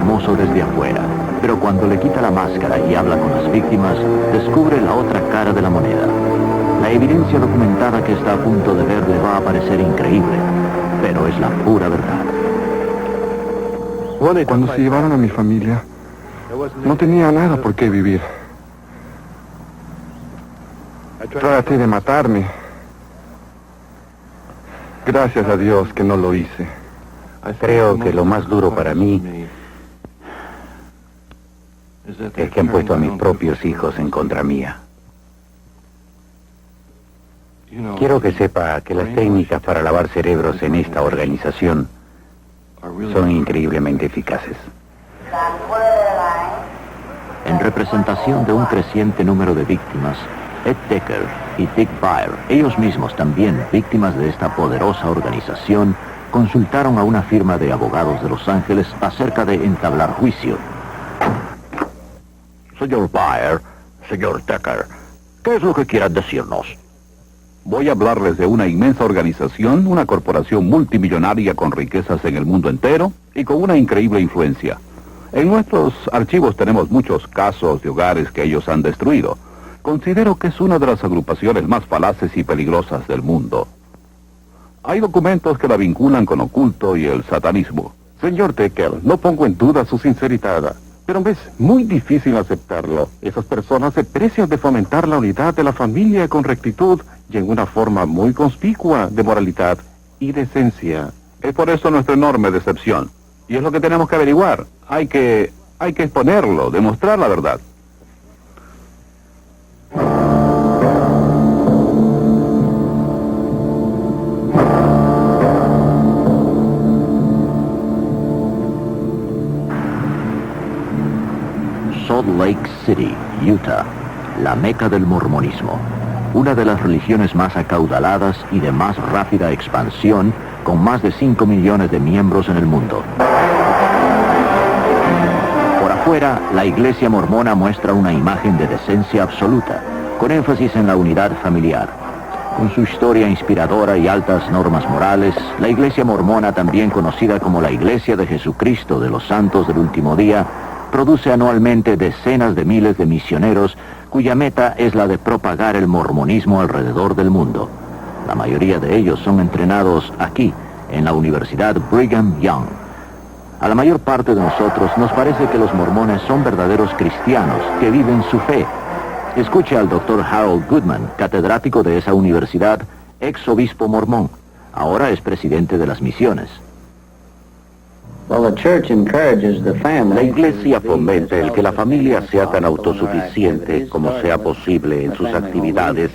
hermoso desde afuera, pero cuando le quita la máscara y habla con las víctimas, descubre la otra cara de la moneda. La evidencia documentada que está a punto de ver le va a parecer increíble, pero es la pura verdad. Cuando se llevaron a mi familia, no tenía nada por qué vivir. Traté de matarme. Gracias a Dios que no lo hice. Creo que lo más duro para mí es que han puesto a mis propios hijos en contra mía. Quiero que sepa que las técnicas para lavar cerebros en esta organización son increíblemente eficaces. En representación de un creciente número de víctimas, Ed Decker y Dick Byer, ellos mismos también víctimas de esta poderosa organización, consultaron a una firma de abogados de Los Ángeles acerca de entablar juicio. Señor Byer, señor Decker, ¿qué es lo que quieran decirnos? Voy a hablarles de una inmensa organización, una corporación multimillonaria con riquezas en el mundo entero y con una increíble influencia. En nuestros archivos tenemos muchos casos de hogares que ellos han destruido. Considero que es una de las agrupaciones más falaces y peligrosas del mundo. Hay documentos que la vinculan con oculto y el satanismo. Señor Decker, no pongo en duda su sinceridad, pero me es muy difícil aceptarlo. Esas personas se precian de fomentar la unidad de la familia con rectitud y en una forma muy conspicua de moralidad y decencia. Es por eso nuestra enorme decepción. Y es lo que tenemos que averiguar. Hay que exponerlo, demostrar la verdad. Salt Lake City, Utah, la meca del mormonismo, una de las religiones más acaudaladas y de más rápida expansión, con más de 5 millones de miembros en el mundo. Por afuera, la iglesia mormona muestra una imagen de decencia absoluta, con énfasis en la unidad familiar. Con su historia inspiradora y altas normas morales, la iglesia mormona, también conocida como la Iglesia de Jesucristo de los Santos del Último Día, produce anualmente decenas de miles de misioneros cuya meta es la de propagar el mormonismo alrededor del mundo. La mayoría de ellos son entrenados aquí, en la Universidad Brigham Young. A la mayor parte de nosotros nos parece que los mormones son verdaderos cristianos que viven su fe. Escuche al Dr. Harold Goodman, catedrático de esa universidad, ex obispo mormón. Ahora es presidente de las misiones. La iglesia fomenta el que la familia sea tan autosuficiente como sea posible en sus actividades,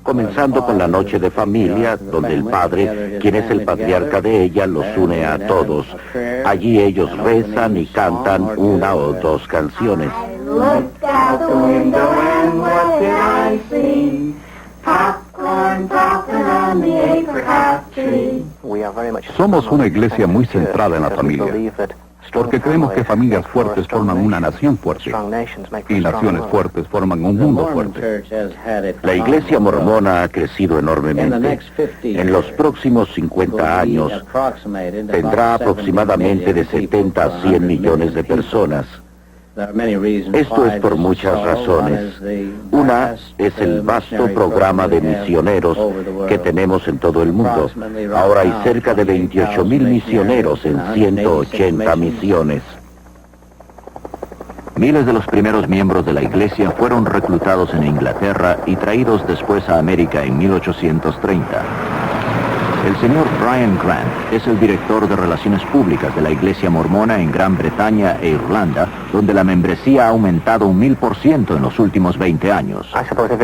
comenzando con la noche de familia, donde el padre, quien es el patriarca de ella, los une a todos. Allí ellos rezan y cantan una o dos canciones. Somos una iglesia muy centrada en la familia, porque creemos que familias fuertes forman una nación fuerte, y naciones fuertes forman un mundo fuerte. La iglesia mormona ha crecido enormemente. En los próximos 50 años tendrá aproximadamente de 70 a 100 millones de personas. Esto es por muchas razones. Una es el vasto programa de misioneros que tenemos en todo el mundo. Ahora hay cerca de 28,000 misioneros en 180 misiones. Miles de los primeros miembros de la iglesia fueron reclutados en Inglaterra y traídos después a América en 1830. El señor Brian Grant es el director de Relaciones Públicas de la Iglesia Mormona en Gran Bretaña e Irlanda, donde la membresía ha aumentado un 1000% en los últimos 20 años.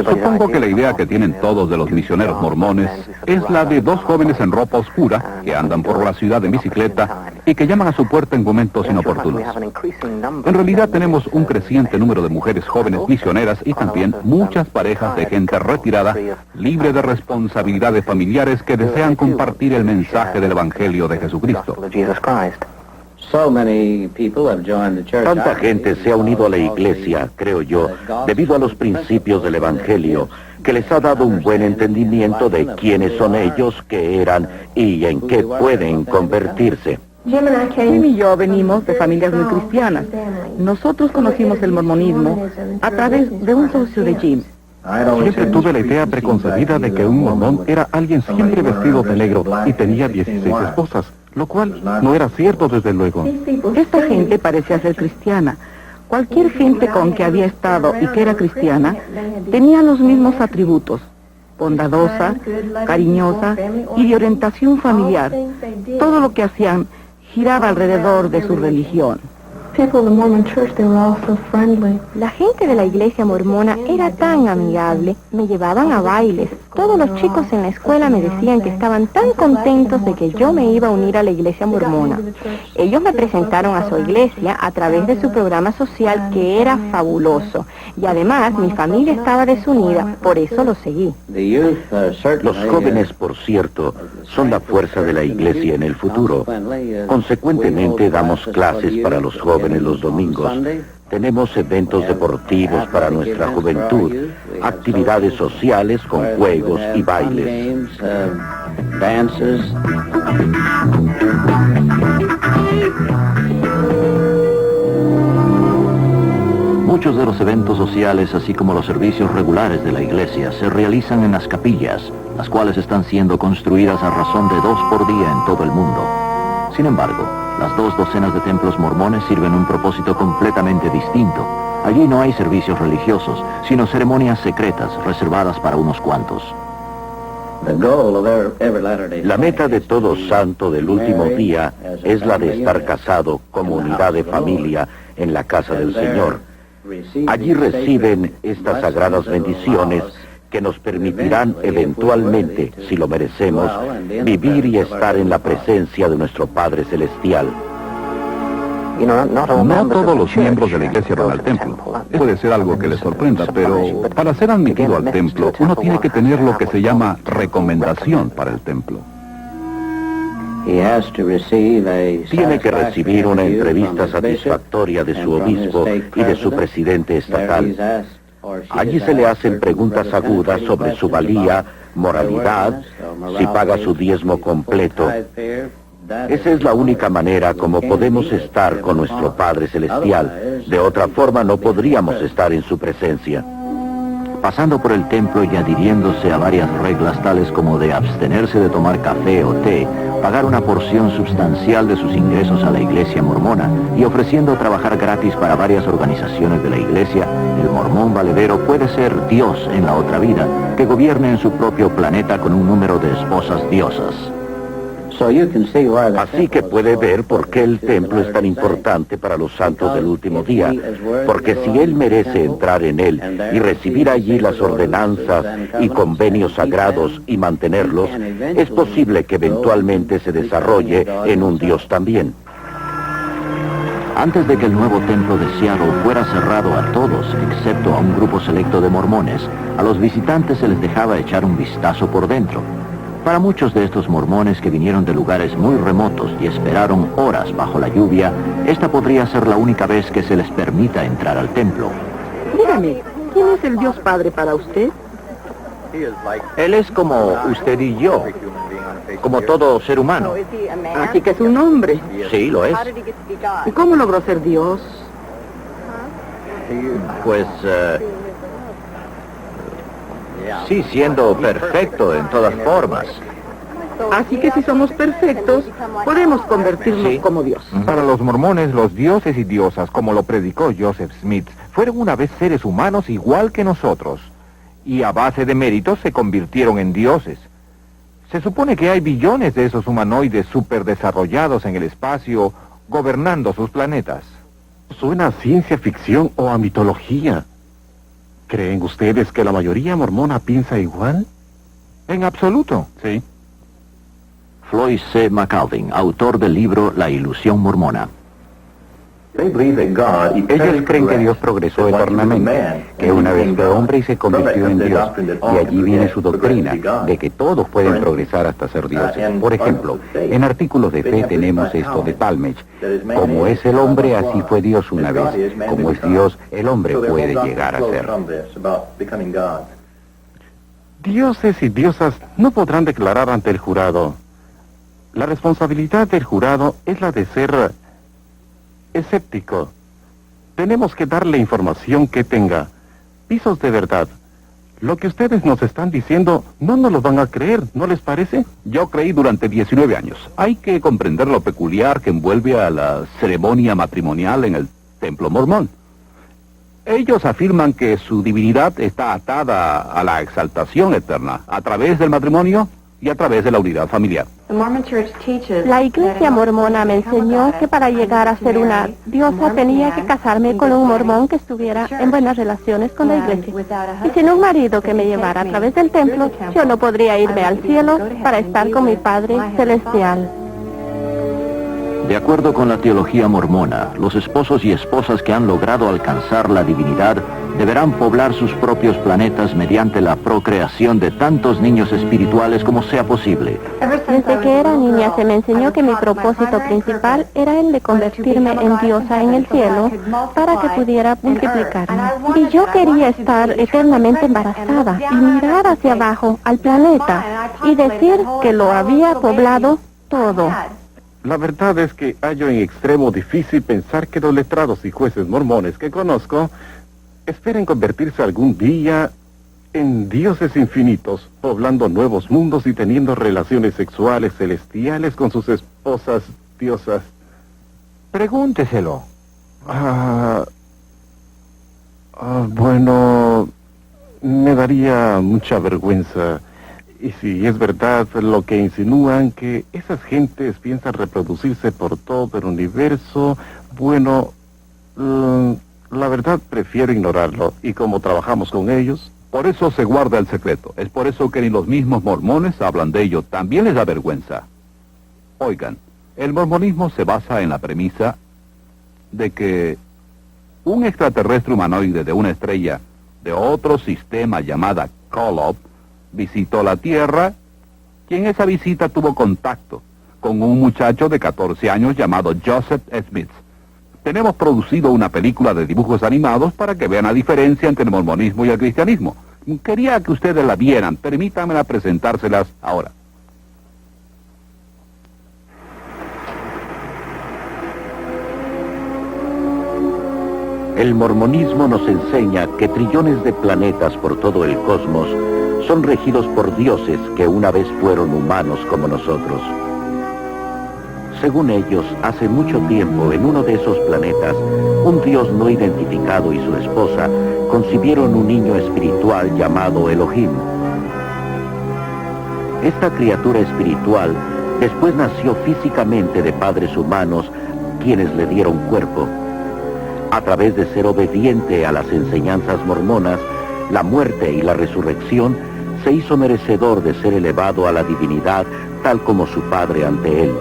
Supongo que la idea que tienen todos de los misioneros mormones es la de dos jóvenes en ropa oscura que andan por la ciudad en bicicleta y que llaman a su puerta en momentos inoportunos. En realidad tenemos un creciente número de mujeres jóvenes misioneras y también muchas parejas de gente retirada, libre de responsabilidades familiares, que desean compartir el mensaje del Evangelio de Jesucristo. Tanta gente se ha unido a la iglesia, creo yo, debido a los principios del Evangelio, que les ha dado un buen entendimiento de quiénes son ellos, qué eran y en qué pueden convertirse. Jim y yo venimos de familias muy cristianas. Nosotros conocimos el mormonismo a través de un socio de Jim. Siempre tuve la idea preconcebida de que un mormón era alguien siempre vestido de negro y tenía 16 esposas, lo cual no era cierto desde luego. Esta gente parecía ser cristiana. Cualquier gente con que había estado y que era cristiana tenía los mismos atributos: bondadosa, cariñosa y de orientación familiar. Todo lo que hacían giraba alrededor de su religión. La gente de la iglesia mormona era tan amigable, me llevaban a bailes. Todos los chicos en la escuela me decían que estaban tan contentos de que yo me iba a unir a la iglesia mormona. Ellos me presentaron a su iglesia a través de su programa social, que era fabuloso. Y además mi familia estaba desunida, por eso lo seguí. Los jóvenes, por cierto, son la fuerza de la iglesia en el futuro. Consecuentemente, damos clases para los jóvenes los domingos. Tenemos eventos deportivos para nuestra juventud, actividades sociales con juegos y bailes. Muchos de los eventos sociales, así como los servicios regulares de la iglesia, se realizan en las capillas, las cuales están siendo construidas a razón de 2 por día en todo el mundo. Sin embargo, las 2 docenas de templos mormones sirven un propósito completamente distinto. Allí no hay servicios religiosos, sino ceremonias secretas reservadas para unos cuantos. La meta de todo santo del último día es la de estar casado como unidad de familia en la casa del Señor. Allí reciben estas sagradas bendiciones que nos permitirán eventualmente, si lo merecemos, vivir y estar en la presencia de nuestro Padre Celestial. No todos los miembros de la iglesia van al templo. Puede ser algo que les sorprenda, pero para ser admitido al templo, uno tiene que tener lo que se llama recomendación para el templo. Tiene que recibir una entrevista satisfactoria de su obispo y de su presidente estatal. Allí se le hacen preguntas agudas sobre su valía, moralidad, si paga su diezmo completo. Esa es la única manera como podemos estar con nuestro Padre Celestial. De otra forma no podríamos estar en su presencia. Pasando por el templo y adhiriéndose a varias reglas tales como de abstenerse de tomar café o té, pagar una porción sustancial de sus ingresos a la iglesia mormona y ofreciendo trabajar gratis para varias organizaciones de la iglesia, el mormón valedero puede ser Dios en la otra vida, que gobierne en su propio planeta con un número de esposas diosas. Así que puede ver por qué el templo es tan importante para los santos del último día, porque si él merece entrar en él y recibir allí las ordenanzas y convenios sagrados y mantenerlos, es posible que eventualmente se desarrolle en un Dios también. Antes de que el nuevo templo de Seattle fuera cerrado a todos, excepto a un grupo selecto de mormones, a los visitantes se les dejaba echar un vistazo por dentro. Para muchos de estos mormones que vinieron de lugares muy remotos y esperaron horas bajo la lluvia, esta podría ser la única vez que se les permita entrar al templo. Dígame, ¿quién es el Dios Padre para usted? Él es como usted y yo, como todo ser humano. Así que es un hombre. Sí, lo es. ¿Y cómo logró ser Dios? Pues, sí, siendo perfecto en todas formas. Así que si somos perfectos, podemos convertirnos como Dios. Para los mormones, los dioses y diosas, como lo predicó Joseph Smith, fueron una vez seres humanos igual que nosotros, y a base de méritos se convirtieron en dioses. Se supone que hay billones de esos humanoides superdesarrollados en el espacio, gobernando sus planetas. Suena a ciencia ficción o a mitología. ¿Creen ustedes que la mayoría mormona piensa igual? En absoluto, sí. Floyd C. McAlvin, autor del libro La ilusión mormona. Ellos creen que Dios progresó enormemente, que una vez fue hombre y se convirtió en Dios. Y allí viene su doctrina, de que todos pueden progresar hasta ser dioses. Por ejemplo, en artículos de fe tenemos esto de Talmage. Como es el hombre, así fue Dios una vez. Como es Dios, el hombre puede llegar a ser. Dioses y diosas no podrán declarar ante el jurado: La responsabilidad del jurado es la de ser escéptico. Tenemos que darle información que tenga pisos de verdad. Lo que ustedes nos están diciendo no nos lo van a creer, ¿no les parece? Yo creí durante 19 años. Hay que comprender lo peculiar que envuelve a la ceremonia matrimonial en el templo mormón. Ellos afirman que su divinidad está atada a la exaltación eterna, a través del matrimonio y a través de la unidad familiar. La iglesia mormona me enseñó que para llegar a ser una diosa tenía que casarme con un mormón que estuviera en buenas relaciones con la iglesia. Y sin un marido que me llevara a través del templo, yo no podría irme al cielo para estar con mi Padre Celestial. De acuerdo con la teología mormona, los esposos y esposas que han logrado alcanzar la divinidad deberán poblar sus propios planetas mediante la procreación de tantos niños espirituales como sea posible. Desde que era niña se me enseñó que mi propósito principal era el de convertirme en diosa en el cielo para que pudiera multiplicarme. Y yo quería estar eternamente embarazada y mirar hacia abajo al planeta y decir que lo había poblado todo. La verdad es que hallo en extremo difícil pensar que los letrados y jueces mormones que conozco esperen convertirse algún día en dioses infinitos, poblando nuevos mundos y teniendo relaciones sexuales celestiales con sus esposas diosas. Pregúnteselo. Bueno, me daría mucha vergüenza. Y si es verdad lo que insinúan, que esas gentes piensan reproducirse por todo el universo, bueno, la verdad prefiero ignorarlo. Y como trabajamos con ellos... Por eso se guarda el secreto. Es por eso que ni los mismos mormones hablan de ello. También les da vergüenza. Oigan, el mormonismo se basa en la premisa de que un extraterrestre humanoide de una estrella de otro sistema llamada Kolob visitó la Tierra, y en esa visita tuvo contacto con un muchacho de 14 años llamado Joseph Smith. Tenemos producido una película de dibujos animados para que vean la diferencia entre el mormonismo y el cristianismo. Quería que ustedes la vieran, permítanme presentárselas ahora. El mormonismo nos enseña que trillones de planetas por todo el cosmos son regidos por dioses que una vez fueron humanos como nosotros. Según ellos, hace mucho tiempo, en uno de esos planetas, un dios no identificado y su esposa concibieron un niño espiritual llamado Elohim. Esta criatura espiritual después nació físicamente de padres humanos, quienes le dieron cuerpo. A través de ser obediente a las enseñanzas mormonas, la muerte y la resurrección, se hizo merecedor de ser elevado a la divinidad tal como su padre ante él.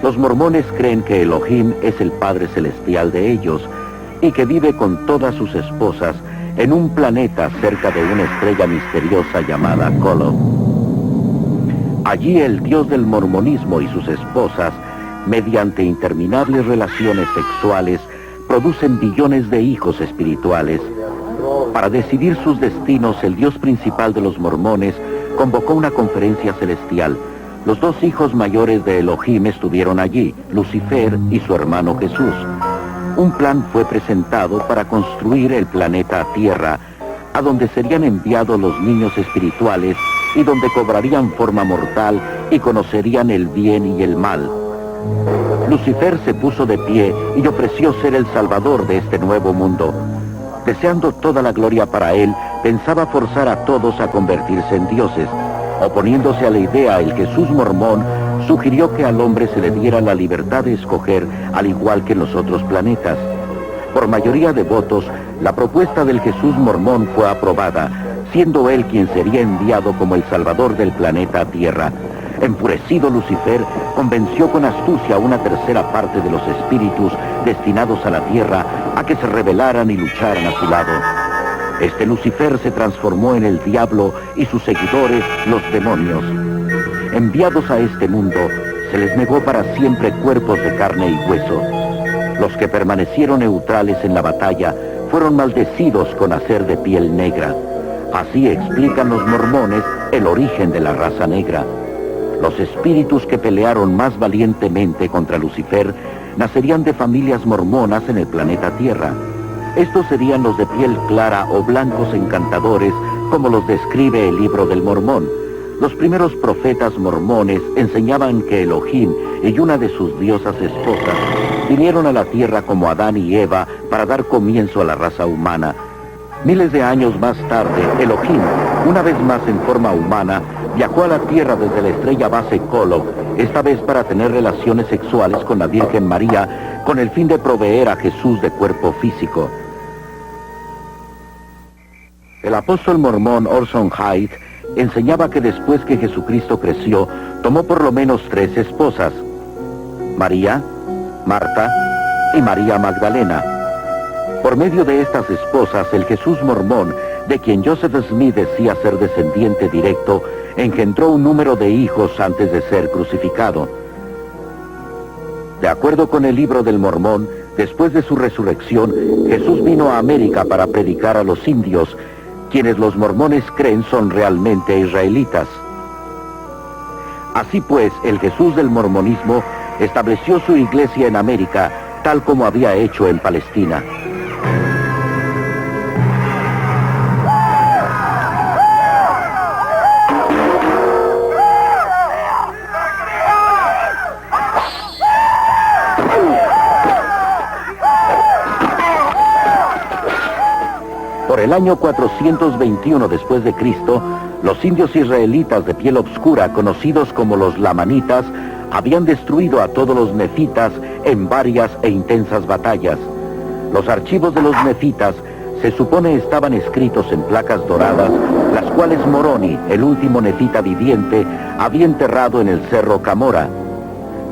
Los mormones creen que Elohim es el Padre Celestial de ellos y que vive con todas sus esposas en un planeta cerca de una estrella misteriosa llamada Kolob. Allí el Dios del mormonismo y sus esposas, mediante interminables relaciones sexuales, producen billones de hijos espirituales. Para decidir sus destinos, el Dios principal de los mormones convocó una conferencia celestial. Los dos hijos mayores de Elohim estuvieron allí, Lucifer y su hermano Jesús. Un plan fue presentado para construir el planeta Tierra, a donde serían enviados los niños espirituales y donde cobrarían forma mortal y conocerían el bien y el mal. Lucifer se puso de pie y ofreció ser el salvador de este nuevo mundo. Deseando toda la gloria para él, pensaba forzar a todos a convertirse en dioses. Oponiéndose a la idea, el Jesús mormón sugirió que al hombre se le diera la libertad de escoger, al igual que en los otros planetas. Por mayoría de votos, la propuesta del Jesús mormón fue aprobada, siendo él quien sería enviado como el salvador del planeta Tierra. Enfurecido, Lucifer convenció con astucia a una tercera parte de los espíritus destinados a la Tierra a que se rebelaran y lucharan a su lado. Este Lucifer se transformó en el diablo y sus seguidores, los demonios. Enviados a este mundo, se les negó para siempre cuerpos de carne y hueso. Los que permanecieron neutrales en la batalla fueron maldecidos con hacer de piel negra. Así explican los mormones el origen de la raza negra. Los espíritus que pelearon más valientemente contra Lucifer nacerían de familias mormonas en el planeta Tierra. Estos serían los de piel clara o blancos encantadores, como los describe el libro del Mormón. Los primeros profetas mormones enseñaban que Elohim y una de sus diosas esposas vinieron a la tierra como Adán y Eva para dar comienzo a la raza humana. Miles de años más tarde, Elohim, una vez más en forma humana, viajó a la tierra desde la estrella base Kolob, esta vez para tener relaciones sexuales con la Virgen María, con el fin de proveer a Jesús de cuerpo físico. El apóstol mormón Orson Hyde enseñaba que después que Jesucristo creció, tomó por lo menos 3 esposas: María, Marta y María Magdalena. Por medio de estas esposas, el Jesús mormón, de quien Joseph Smith decía ser descendiente directo, engendró un número de hijos antes de ser crucificado. De acuerdo con el libro del Mormón, después de su resurrección, Jesús vino a América para predicar a los indios, quienes los mormones creen son realmente israelitas. Así pues, el Jesús del mormonismo estableció su iglesia en América, tal como había hecho en Palestina. Por el año 421 después de Cristo, los indios israelitas de piel oscura, conocidos como los lamanitas, habían destruido a todos los nefitas en varias e intensas batallas. Los archivos de los nefitas se supone estaban escritos en placas doradas, las cuales Moroni, el último nefita viviente, había enterrado en el cerro Camora.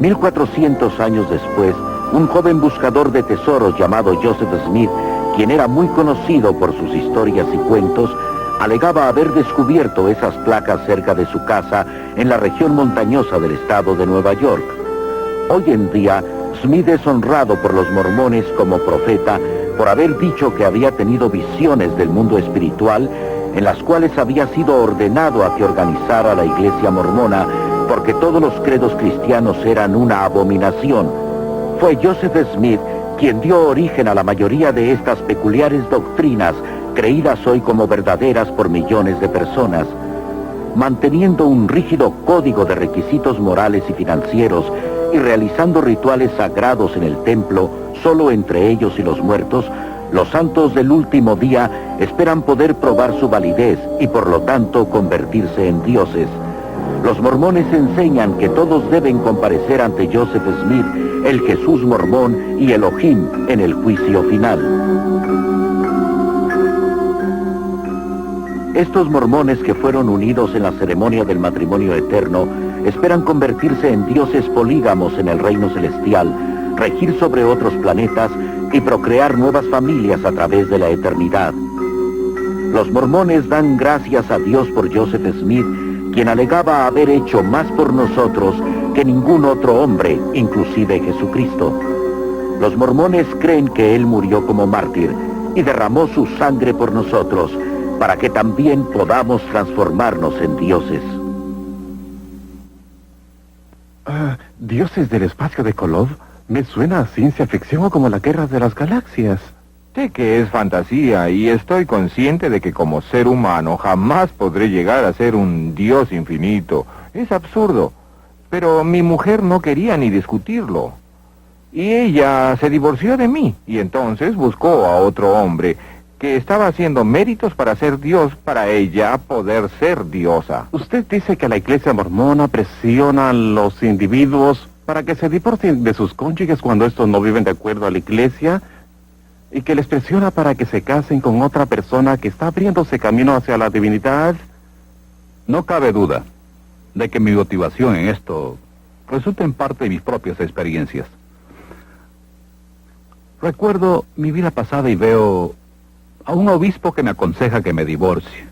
1400 años después, un joven buscador de tesoros llamado Joseph Smith, quien era muy conocido por sus historias y cuentos, alegaba haber descubierto esas placas cerca de su casa en la región montañosa del estado de Nueva York. Hoy en día, Smith es honrado por los mormones como profeta por haber dicho que había tenido visiones del mundo espiritual, en las cuales había sido ordenado a que organizara la iglesia mormona, porque todos los credos cristianos eran una abominación. Fue Joseph Smith quien dio origen a la mayoría de estas peculiares doctrinas, creídas hoy como verdaderas por millones de personas. Manteniendo un rígido código de requisitos morales y financieros y realizando rituales sagrados en el templo, solo entre ellos y los muertos, los santos del último día esperan poder probar su validez y por lo tanto convertirse en dioses. Los mormones enseñan que todos deben comparecer ante Joseph Smith, el Jesús mormón y Elohim en el juicio final. Estos mormones que fueron unidos en la ceremonia del matrimonio eterno esperan convertirse en dioses polígamos en el reino celestial, regir sobre otros planetas y procrear nuevas familias a través de la eternidad. Los mormones dan gracias a Dios por Joseph Smith, quien alegaba haber hecho más por nosotros que ningún otro hombre, inclusive Jesucristo. Los mormones creen que él murió como mártir y derramó su sangre por nosotros, para que también podamos transformarnos en dioses. ¿Dioses del espacio de Kolob? Me suena a ciencia ficción o como la guerra de las galaxias. Sé que es fantasía y estoy consciente de que como ser humano jamás podré llegar a ser un dios infinito. Es absurdo. Pero mi mujer no quería ni discutirlo. Y ella se divorció de mí y entonces buscó a otro hombre que estaba haciendo méritos para ser Dios, para ella poder ser diosa. Usted dice que la iglesia mormona presiona a los individuos para que se divorcien de sus cónyuges cuando estos no viven de acuerdo a la iglesia, y que les presiona para que se casen con otra persona que está abriéndose camino hacia la divinidad. No cabe duda de que mi motivación en esto resulta en parte de mis propias experiencias. Recuerdo mi vida pasada y veo a un obispo que me aconseja que me divorcie,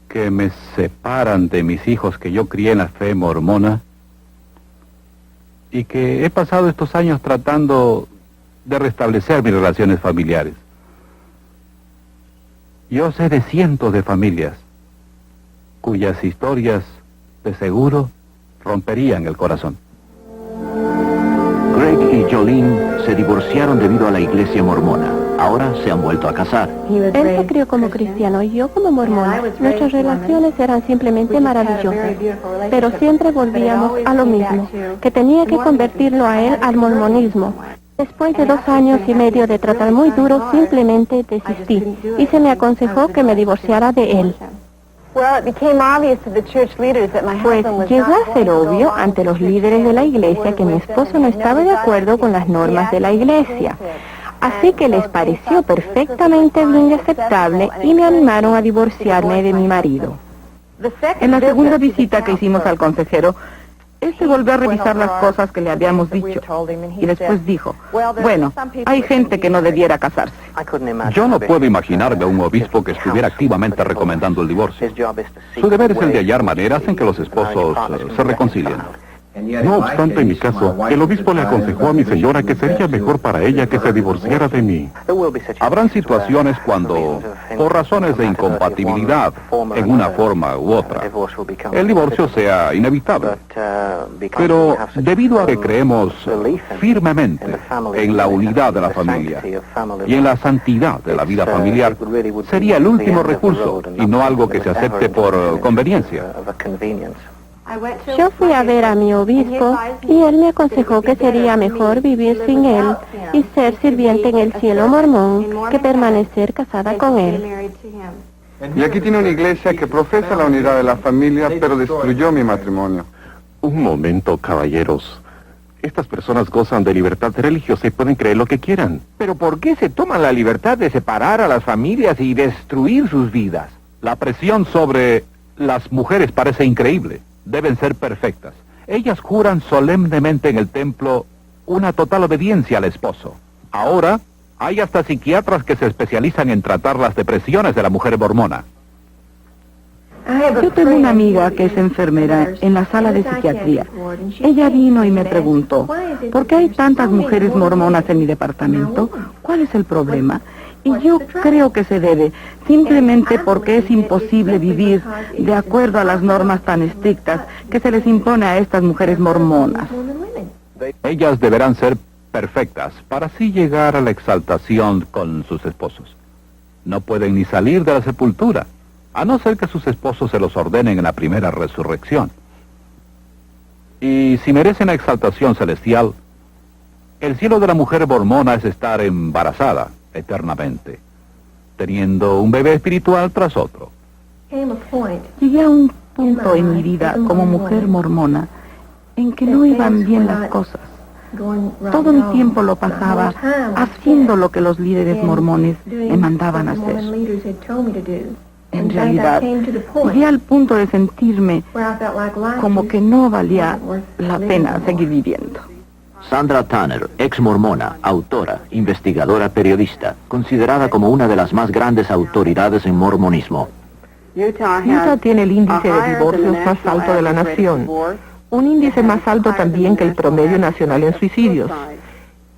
que me separan de mis hijos que yo crié en la fe mormona, y que he pasado estos años tratando de restablecer mis relaciones familiares. Yo sé de cientos de familias cuyas historias, de seguro, romperían el corazón. Greg y Jolene se divorciaron debido a la iglesia mormona. Ahora se han vuelto a casar. Él se crió como cristiano y yo como mormona. Nuestras relaciones eran simplemente maravillosas, pero siempre volvíamos a lo mismo, que tenía que convertirlo a él al mormonismo. Después de 2 años y medio de tratar muy duro, simplemente desistí y se me aconsejó que me divorciara de él. Pues llegó a ser obvio ante los líderes de la iglesia que mi esposo no estaba de acuerdo con las normas de la iglesia. Así que les pareció perfectamente bien y aceptable y me animaron a divorciarme de mi marido. En la segunda visita que hicimos al consejero, este volvió a revisar las cosas que le habíamos dicho y después dijo, bueno, hay gente que no debiera casarse. Yo no puedo imaginarme a un obispo que estuviera activamente recomendando el divorcio. Su deber es el de hallar maneras en que los esposos se reconcilien. No obstante, en mi caso, el obispo le aconsejó a mi señora que sería mejor para ella que se divorciara de mí. Habrán situaciones cuando, por razones de incompatibilidad, en una forma u otra, el divorcio sea inevitable. Pero debido a que creemos firmemente en la unidad de la familia y en la santidad de la vida familiar, sería el último recurso y no algo que se acepte por conveniencia. Yo fui a ver a mi obispo y él me aconsejó que sería mejor vivir sin él y ser sirviente en el cielo mormón que permanecer casada con él. Y aquí tiene una iglesia que profesa la unidad de la familia, pero destruyó mi matrimonio. Un momento, caballeros. Estas personas gozan de libertad religiosa y pueden creer lo que quieran. Pero ¿por qué se toman la libertad de separar a las familias y destruir sus vidas? La presión sobre las mujeres parece increíble. Deben ser perfectas. Ellas juran solemnemente en el templo una total obediencia al esposo. Ahora, hay hasta psiquiatras que se especializan en tratar las depresiones de la mujer mormona. Yo tengo una amiga que es enfermera en la sala de psiquiatría. Ella vino y me preguntó, ¿por qué hay tantas mujeres mormonas en mi departamento? ¿Cuál es el problema? Y yo creo que se debe simplemente porque es imposible vivir de acuerdo a las normas tan estrictas que se les impone a estas mujeres mormonas. Ellas deberán ser perfectas para así llegar a la exaltación con sus esposos. No pueden ni salir de la sepultura, a no ser que sus esposos se los ordenen en la primera resurrección. Y si merecen la exaltación celestial, el cielo de la mujer mormona es estar embarazada eternamente, teniendo un bebé espiritual tras otro. Llegué a un punto en mi vida como mujer mormona en que no iban bien las cosas. Todo mi tiempo lo pasaba haciendo lo que los líderes mormones me mandaban hacer. En realidad, llegué al punto de sentirme como que no valía la pena seguir viviendo. Sandra Tanner, ex mormona, autora, investigadora, periodista, considerada como una de las más grandes autoridades en mormonismo. Utah tiene el índice de divorcios más alto de la nación, un índice más alto también que el promedio nacional en suicidios,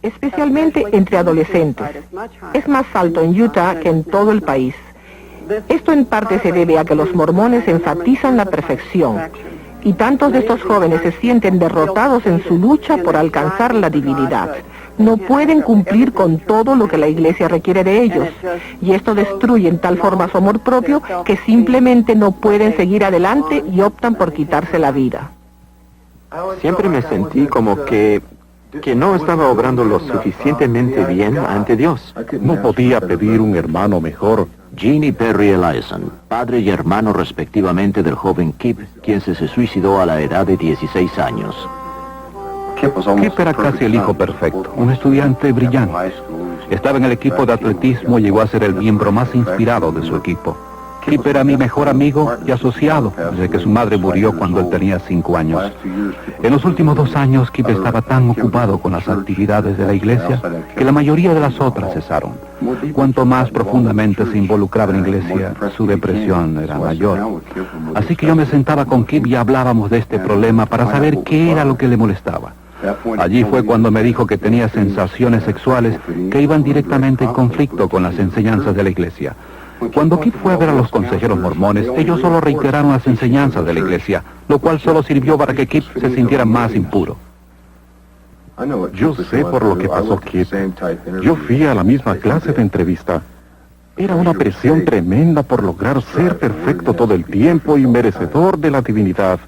especialmente entre adolescentes. Es más alto en Utah que en todo el país. Esto en parte se debe a que los mormones enfatizan la perfección, y tantos de estos jóvenes se sienten derrotados en su lucha por alcanzar la divinidad. No pueden cumplir con todo lo que la iglesia requiere de ellos, y esto destruye en tal forma su amor propio que simplemente no pueden seguir adelante y optan por quitarse la vida. Siempre me sentí como que no estaba obrando lo suficientemente bien ante Dios. No podía pedir un hermano mejor. Gene y Perry Eliason, padre y hermano respectivamente del joven Kip, quien se suicidó a la edad de 16 años. Kip era casi el hijo perfecto, un estudiante brillante. Estaba en el equipo de atletismo y llegó a ser el miembro más inspirado de su equipo. Kip era mi mejor amigo y asociado desde que su madre murió cuando él tenía 5 años. En los últimos 2 años, Kip estaba tan ocupado con las actividades de la iglesia que la mayoría de las otras cesaron. Cuanto más profundamente se involucraba en la iglesia, su depresión era mayor. Así que yo me sentaba con Kip y hablábamos de este problema para saber qué era lo que le molestaba. Allí fue cuando me dijo que tenía sensaciones sexuales que iban directamente en conflicto con las enseñanzas de la iglesia. Cuando Kip fue a ver a los consejeros mormones, ellos solo reiteraron las enseñanzas de la iglesia, lo cual solo sirvió para que Kip se sintiera más impuro. Yo sé por lo que pasó Kip. Yo fui a la misma clase de entrevista. Era una presión tremenda por lograr ser perfecto todo el tiempo y merecedor de la divinidad.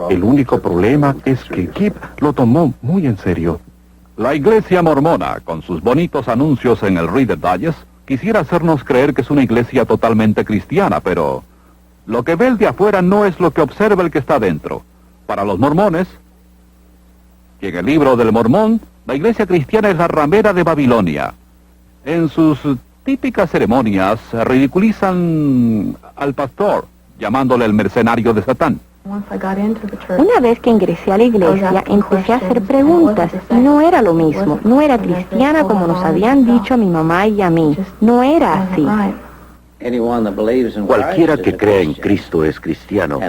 El único problema es que Kip lo tomó muy en serio. La iglesia mormona, con sus bonitos anuncios en el Reader Digest, quisiera hacernos creer que es una iglesia totalmente cristiana, pero lo que ve el de afuera no es lo que observa el que está dentro. Para los mormones, y en el libro del Mormón, la iglesia cristiana es la ramera de Babilonia. En sus típicas ceremonias ridiculizan al pastor, llamándole el mercenario de Satán. Una vez que ingresé a la iglesia, empecé a hacer preguntas y no era lo mismo. No era cristiana como nos habían dicho a mi mamá y a mí. No era así. Cualquiera que crea en Cristo es cristiano,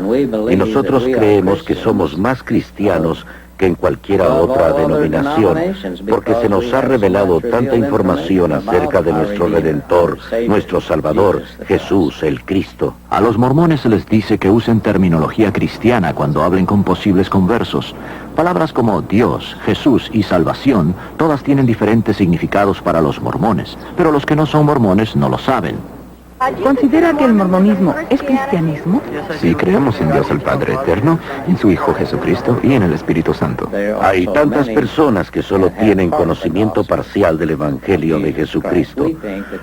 y nosotros creemos que somos más cristianos que en cualquier otra denominación, porque se nos ha revelado tanta información acerca de nuestro Redentor, nuestro Salvador, Jesús, el Cristo. A los mormones se les dice que usen terminología cristiana cuando hablen con posibles conversos. Palabras como Dios, Jesús y salvación, todas tienen diferentes significados para los mormones, pero los que no son mormones no lo saben. ¿Considera que el mormonismo es cristianismo? Sí, creemos en Dios el Padre Eterno, en su Hijo Jesucristo y en el Espíritu Santo. Hay tantas personas que solo tienen conocimiento parcial del Evangelio de Jesucristo.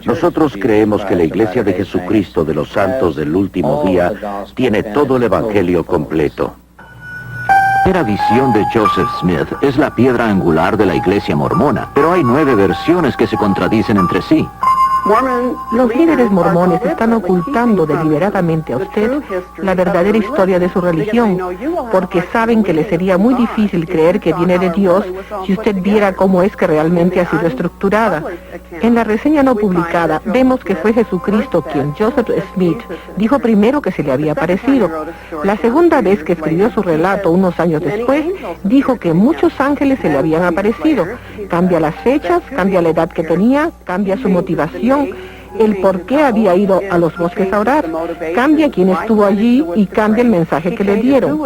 Nosotros creemos que la Iglesia de Jesucristo de los Santos del Último Día tiene todo el Evangelio completo. La primera visión de Joseph Smith es la piedra angular de la iglesia mormona, pero hay 9 versiones que se contradicen entre sí. Los líderes mormones están ocultando deliberadamente a usted la verdadera historia de su religión, porque saben que le sería muy difícil creer que viene de Dios si usted viera cómo es que realmente ha sido estructurada. En la reseña no publicada vemos que fue Jesucristo quien Joseph Smith dijo primero que se le había aparecido. La segunda vez que escribió su relato unos años después, dijo que muchos ángeles se le habían aparecido. Cambia las fechas, cambia la edad que tenía, cambia su motivación, el por qué había ido a los bosques a orar, cambia quién estuvo allí y cambia el mensaje que le dieron.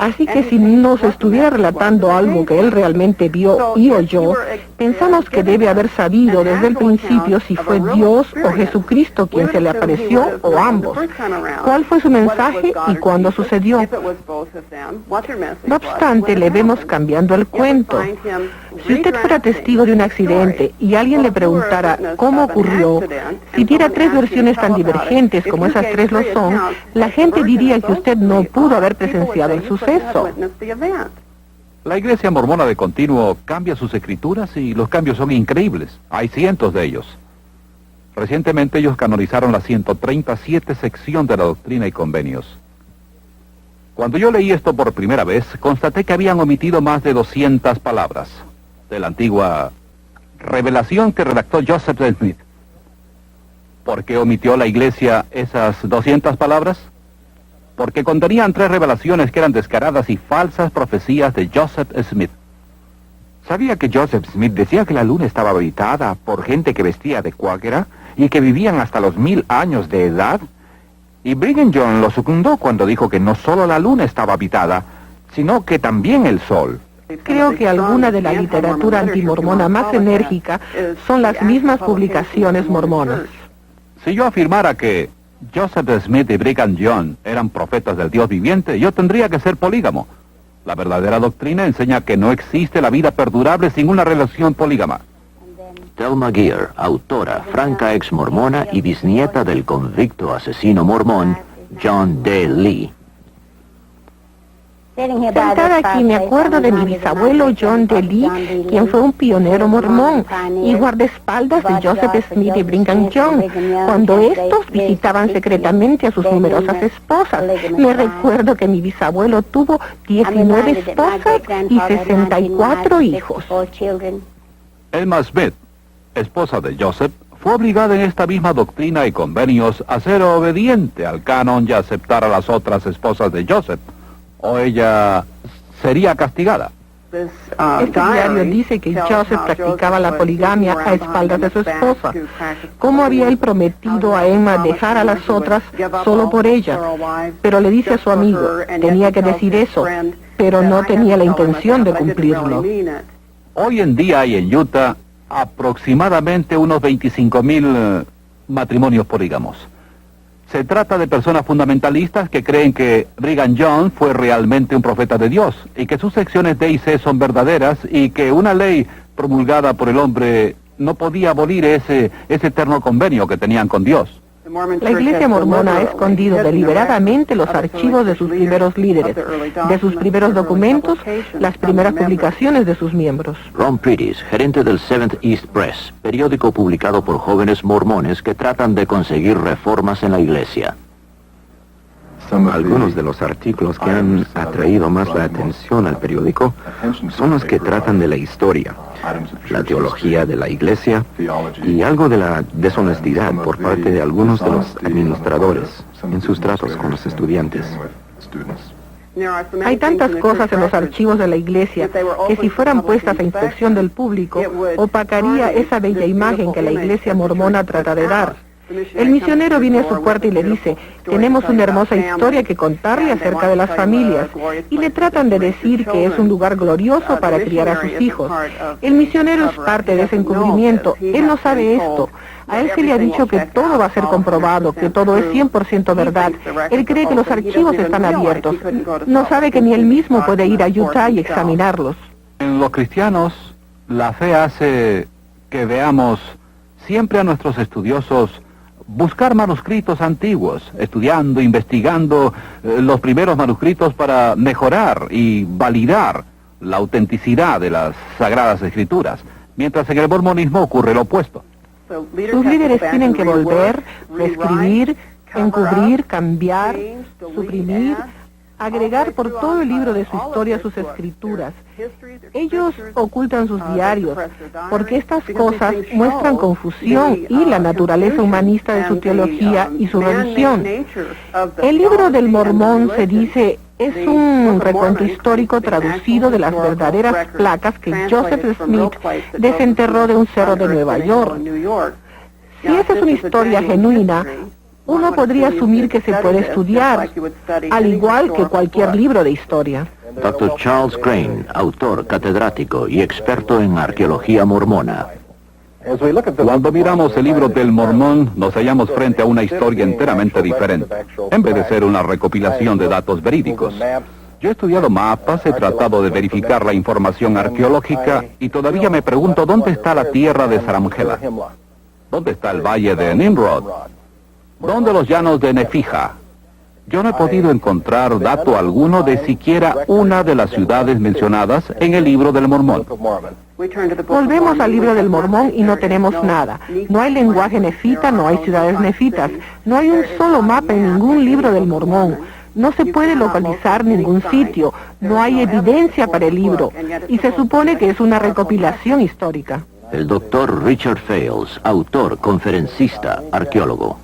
Así que si nos estuviera relatando algo que él realmente vio y oyó, pensamos que debe haber sabido desde el principio si fue Dios o Jesucristo quien se le apareció o ambos. ¿Cuál fue su mensaje y cuándo sucedió? No obstante, le vemos cambiando el cuento. Si usted fuera testigo de un accidente y alguien le preguntara cómo ocurrió, si diera 3 versiones tan divergentes como esas 3 lo son, la gente diría que usted no pudo haber presenciado el suceso. La iglesia mormona de continuo cambia sus escrituras y los cambios son increíbles. Hay cientos de ellos. Recientemente ellos canonizaron la 137 sección de la Doctrina y Convenios. Cuando yo leí esto por primera vez, constaté que habían omitido más de 200 palabras de la antigua revelación que redactó Joseph Smith. ¿Por qué omitió la iglesia esas 200 palabras? Porque contenían 3 revelaciones que eran descaradas y falsas profecías de Joseph Smith. ¿Sabía que Joseph Smith decía que la luna estaba habitada por gente que vestía de cuáquera y que vivían hasta los 1000 años de edad? Y Brigham Young lo secundó cuando dijo que no solo la luna estaba habitada, sino que también el sol. Creo que alguna de la literatura antimormona más enérgica son las mismas publicaciones mormonas. Si yo afirmara que Joseph Smith y Brigham Young eran profetas del Dios viviente, yo tendría que ser polígamo. La verdadera doctrina enseña que no existe la vida perdurable sin una relación polígama. Thelma Gear, autora, franca ex mormona y bisnieta del convicto asesino mormón John D. Lee. Sentada aquí me acuerdo de mi bisabuelo John D. Lee, quien fue un pionero mormón y guardaespaldas de Joseph Smith y Brigham Young, cuando estos visitaban secretamente a sus numerosas esposas. Me recuerdo que mi bisabuelo tuvo 19 esposas y 64 hijos. Emma Smith, esposa de Joseph, fue obligada en esta misma doctrina y convenios a ser obediente al canon y aceptar a las otras esposas de Joseph, o ella sería castigada. Este diario dice que Joseph practicaba la poligamia a espaldas de su esposa. ¿Cómo había él prometido a Emma dejar a las otras solo por ella? Pero le dice a su amigo, tenía que decir eso, pero no tenía la intención de cumplirlo. Hoy en día hay en Utah aproximadamente unos 25,000 matrimonios polígamos. Se trata de personas fundamentalistas que creen que Brigham Young fue realmente un profeta de Dios y que sus secciones D y C son verdaderas y que una ley promulgada por el hombre no podía abolir ese eterno convenio que tenían con Dios. La Iglesia Mormona ha escondido deliberadamente los archivos de sus primeros líderes, de sus primeros documentos, las primeras publicaciones de sus miembros. Ron Prettis, gerente del Seventh East Press, periódico publicado por jóvenes mormones que tratan de conseguir reformas en la iglesia. Algunos de los artículos que han atraído más la atención al periódico son los que tratan de la historia, la teología de la iglesia y algo de la deshonestidad por parte de algunos de los administradores en sus tratos con los estudiantes. Hay tantas cosas en los archivos de la iglesia que si fueran puestas a inspección del público, opacaría esa bella imagen que la iglesia mormona trata de dar. El misionero viene a su puerta y le dice, tenemos una hermosa historia que contarle acerca de las familias, y le tratan de decir que es un lugar glorioso para criar a sus hijos. El misionero es parte de ese encubrimiento, él no sabe esto. A él se le ha dicho que todo va a ser comprobado, que todo es 100% verdad. Él cree que los archivos están abiertos. No sabe que ni él mismo puede ir a Utah y examinarlos. En los cristianos, la fe hace que veamos siempre a nuestros estudiosos buscar manuscritos antiguos, estudiando, investigando los primeros manuscritos para mejorar y validar la autenticidad de las Sagradas Escrituras, mientras en el mormonismo ocurre lo opuesto. Sus líderes tienen que volver, reescribir, encubrir, cambiar, suprimir, agregar por todo el libro de su historia sus escrituras. Ellos ocultan sus diarios, porque estas cosas muestran confusión y la naturaleza humanista de su teología y su religión. El libro del Mormón, se dice, es un recuento histórico traducido de las verdaderas placas que Joseph Smith desenterró de un cerro de Nueva York. Si esa es una historia genuina, uno podría asumir que se puede estudiar, al igual que cualquier libro de historia. Dr. Charles Crane, autor, catedrático y experto en arqueología mormona. Cuando miramos el libro del Mormón, nos hallamos frente a una historia enteramente diferente, en vez de ser una recopilación de datos verídicos. Yo he estudiado mapas, he tratado de verificar la información arqueológica y todavía me pregunto dónde está la tierra de Saramgela, dónde está el valle de Nimrod, dónde los llanos de Nefija. Yo no he podido encontrar dato alguno de siquiera una de las ciudades mencionadas en el libro del Mormón. Volvemos al libro del Mormón y no tenemos nada. No hay lenguaje nefita, no hay ciudades nefitas, no hay un solo mapa en ningún libro del Mormón. No se puede localizar ningún sitio, no hay evidencia para el libro, y se supone que es una recopilación histórica. El doctor Richard Fales, autor, conferencista, arqueólogo.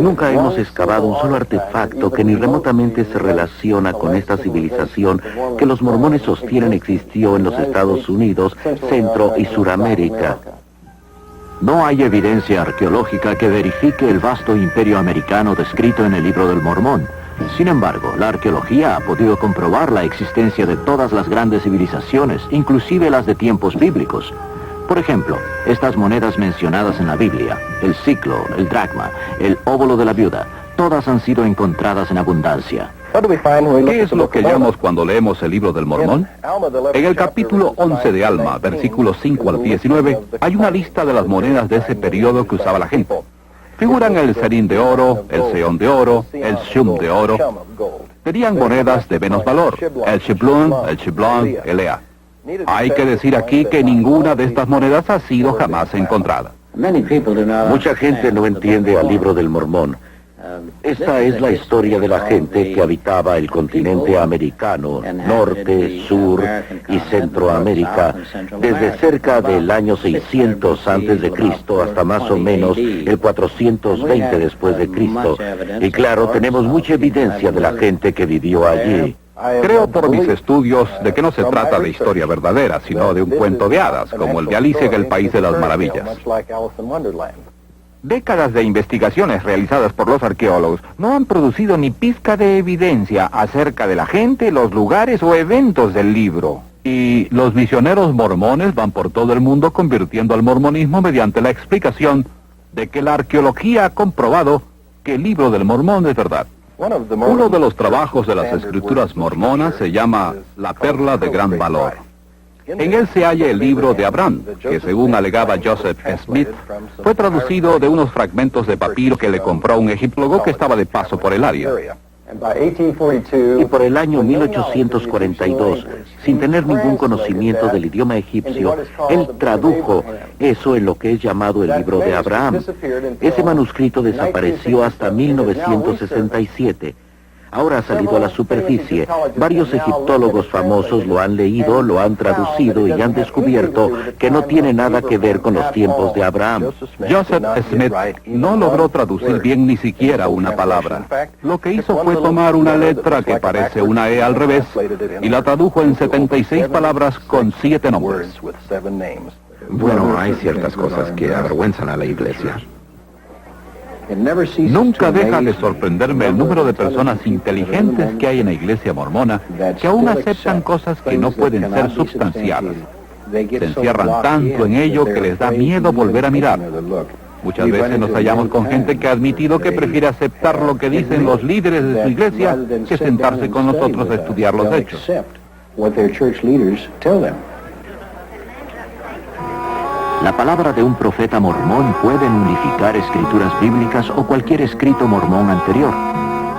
Nunca hemos excavado un solo artefacto que ni remotamente se relaciona con esta civilización que los mormones sostienen existió en los Estados Unidos, Centro y Suramérica. No hay evidencia arqueológica que verifique el vasto imperio americano descrito en el libro del Mormón. Sin embargo, la arqueología ha podido comprobar la existencia de todas las grandes civilizaciones, inclusive las de tiempos bíblicos. Por ejemplo, estas monedas mencionadas en la Biblia, el siclo, el dracma, el óvulo de la viuda, todas han sido encontradas en abundancia. ¿Qué es lo que hallamos cuando leemos el libro del Mormón? En el capítulo 11 de Alma, versículos 5 al 19, hay una lista de las monedas de ese periodo que usaba la gente. Figuran el serín de oro, el seón de oro, el shum de oro. Tenían monedas de menos valor, el shiblon, el ea. Hay que decir aquí que ninguna de estas monedas ha sido jamás encontrada. Mucha gente no entiende al libro del Mormón. Esta es la historia de la gente que habitaba el continente americano, Norte, Sur y Centroamérica, desde cerca del año 600 antes de Cristo hasta más o menos el 420 después de Cristo. Y claro, tenemos mucha evidencia de la gente que vivió allí. Creo por mis estudios de que no se trata de historia verdadera, sino de un cuento de hadas, como el de Alicia en el País de las Maravillas. Décadas de investigaciones realizadas por los arqueólogos no han producido ni pizca de evidencia acerca de la gente, los lugares o eventos del libro. Y los misioneros mormones van por todo el mundo convirtiendo al mormonismo mediante la explicación de que la arqueología ha comprobado que el libro del Mormón es verdad. Uno de los trabajos de las escrituras mormonas se llama La Perla de Gran Valor. En él se halla el libro de Abraham, que según alegaba Joseph Smith, fue traducido de unos fragmentos de papiro que le compró un egiptólogo que estaba de paso por el área. Y por el año 1842, sin tener ningún conocimiento del idioma egipcio, él tradujo eso en lo que es llamado el libro de Abraham. Ese manuscrito desapareció hasta 1967. Ahora ha salido a la superficie. Varios egiptólogos famosos lo han leído, lo han traducido y han descubierto que no tiene nada que ver con los tiempos de Abraham. Joseph Smith no logró traducir bien ni siquiera una palabra. Lo que hizo fue tomar una letra que parece una E al revés y la tradujo en 76 palabras con 7 nombres. Bueno, hay ciertas cosas que avergüenzan a la Iglesia. Nunca deja de sorprenderme el número de personas inteligentes que hay en la Iglesia mormona que aún aceptan cosas que no pueden ser substanciadas. Se encierran tanto en ello que les da miedo volver a mirar. Muchas veces nos hallamos con gente que ha admitido que prefiere aceptar lo que dicen los líderes de su iglesia que sentarse con nosotros a estudiar los hechos. La palabra de un profeta mormón puede unificar escrituras bíblicas o cualquier escrito mormón anterior,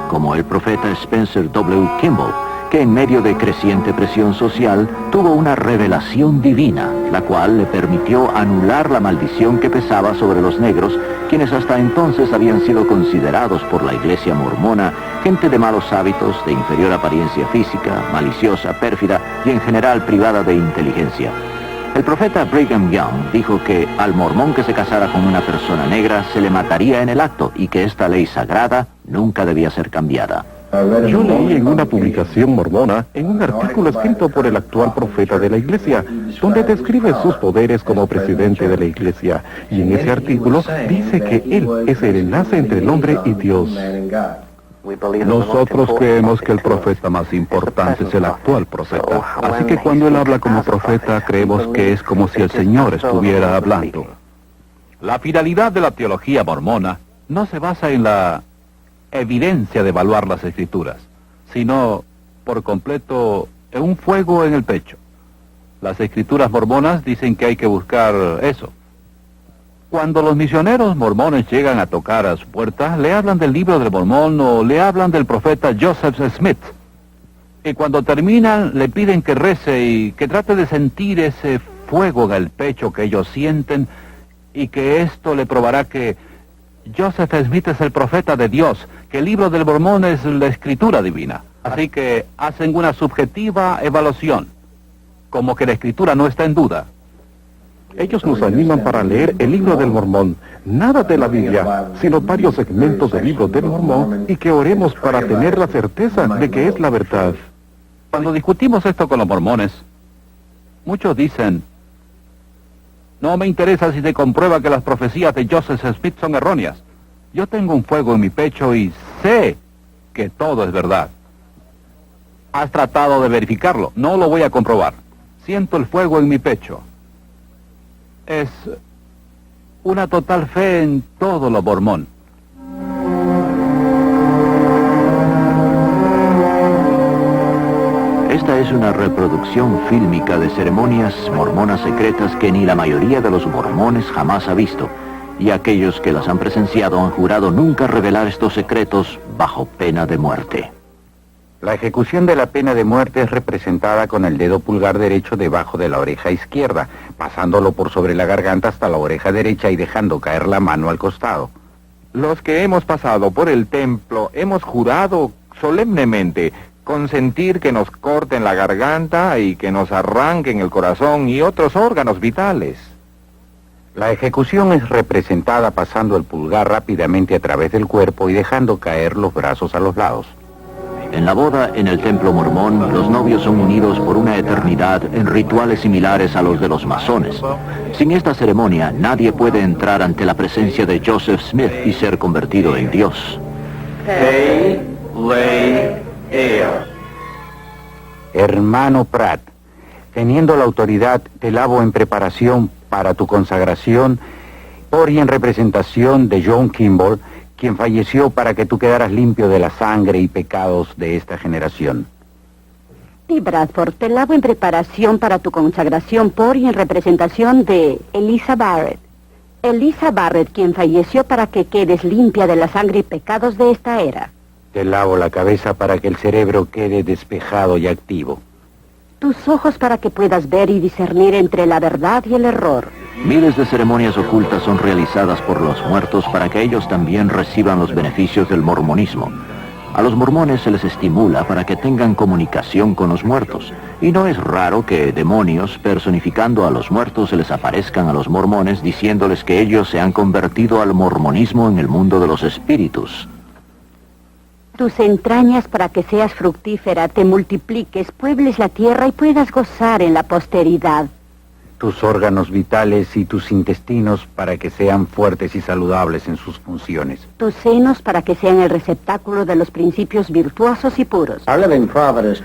como el profeta Spencer W. Kimball, que en medio de creciente presión social tuvo una revelación divina, la cual le permitió anular la maldición que pesaba sobre los negros, quienes hasta entonces habían sido considerados por la Iglesia mormona gente de malos hábitos, de inferior apariencia física, maliciosa, pérfida y en general privada de inteligencia. El profeta Brigham Young dijo que al mormón que se casara con una persona negra se le mataría en el acto y que esta ley sagrada nunca debía ser cambiada. Yo leí en una publicación mormona, en un artículo escrito por el actual profeta de la Iglesia, donde describe sus poderes como presidente de la Iglesia, y en ese artículo dice que él es el enlace entre el hombre y Dios. Nosotros creemos que el profeta más importante es el actual profeta, así que cuando él habla como profeta creemos que es como si el Señor estuviera hablando. La finalidad de la teología mormona no se basa en la evidencia de evaluar las escrituras, sino por completo en un fuego en el pecho. Las escrituras mormonas dicen que hay que buscar eso. Cuando los misioneros mormones llegan a tocar a su puerta, le hablan del libro del Mormón o le hablan del profeta Joseph Smith. Y cuando terminan, le piden que rece y que trate de sentir ese fuego en el pecho que ellos sienten y que esto le probará que Joseph Smith es el profeta de Dios, que el libro del Mormón es la escritura divina. Así que hacen una subjetiva evaluación, como que la escritura no está en duda. Ellos nos animan para leer el libro del Mormón, nada de la Biblia, sino varios segmentos del libro del Mormón, y que oremos para tener la certeza de que es la verdad. Cuando discutimos esto con los mormones, muchos dicen, no me interesa si se comprueba que las profecías de Joseph Smith son erróneas. Yo tengo un fuego en mi pecho y sé que todo es verdad. ¿Has tratado de verificarlo? No lo voy a comprobar. Siento el fuego en mi pecho. Es una total fe en todo lo mormón. Esta es una reproducción fílmica de ceremonias mormonas secretas que ni la mayoría de los mormones jamás ha visto, y aquellos que las han presenciado han jurado nunca revelar estos secretos bajo pena de muerte. La ejecución de la pena de muerte es representada con el dedo pulgar derecho debajo de la oreja izquierda, pasándolo por sobre la garganta hasta la oreja derecha y dejando caer la mano al costado. Los que hemos pasado por el templo hemos jurado solemnemente consentir que nos corten la garganta y que nos arranquen el corazón y otros órganos vitales. La ejecución es representada pasando el pulgar rápidamente a través del cuerpo y dejando caer los brazos a los lados. En la boda en el templo mormón, los novios son unidos por una eternidad en rituales similares a los de los masones. Sin esta ceremonia, nadie puede entrar ante la presencia de Joseph Smith y ser convertido en Dios. Hermano Pratt, teniendo la autoridad, te lavo en preparación para tu consagración por y en representación de John Kimball, quien falleció para que tú quedaras limpio de la sangre y pecados de esta generación. Y Bradford, te lavo en preparación para tu consagración por y en representación de Eliza Barrett. Eliza Barrett, quien falleció para que quedes limpia de la sangre y pecados de esta era. Te lavo la cabeza para que el cerebro quede despejado y activo. Tus ojos para que puedas ver y discernir entre la verdad y el error. Miles de ceremonias ocultas son realizadas por los muertos para que ellos también reciban los beneficios del mormonismo. A los mormones se les estimula para que tengan comunicación con los muertos, y no es raro que demonios personificando a los muertos se les aparezcan a los mormones diciéndoles que ellos se han convertido al mormonismo en el mundo de los espíritus. Tus entrañas para que seas fructífera, te multipliques, puebles la tierra y puedas gozar en la posteridad. Tus órganos vitales y tus intestinos para que sean fuertes y saludables en sus funciones. Tus senos para que sean el receptáculo de los principios virtuosos y puros.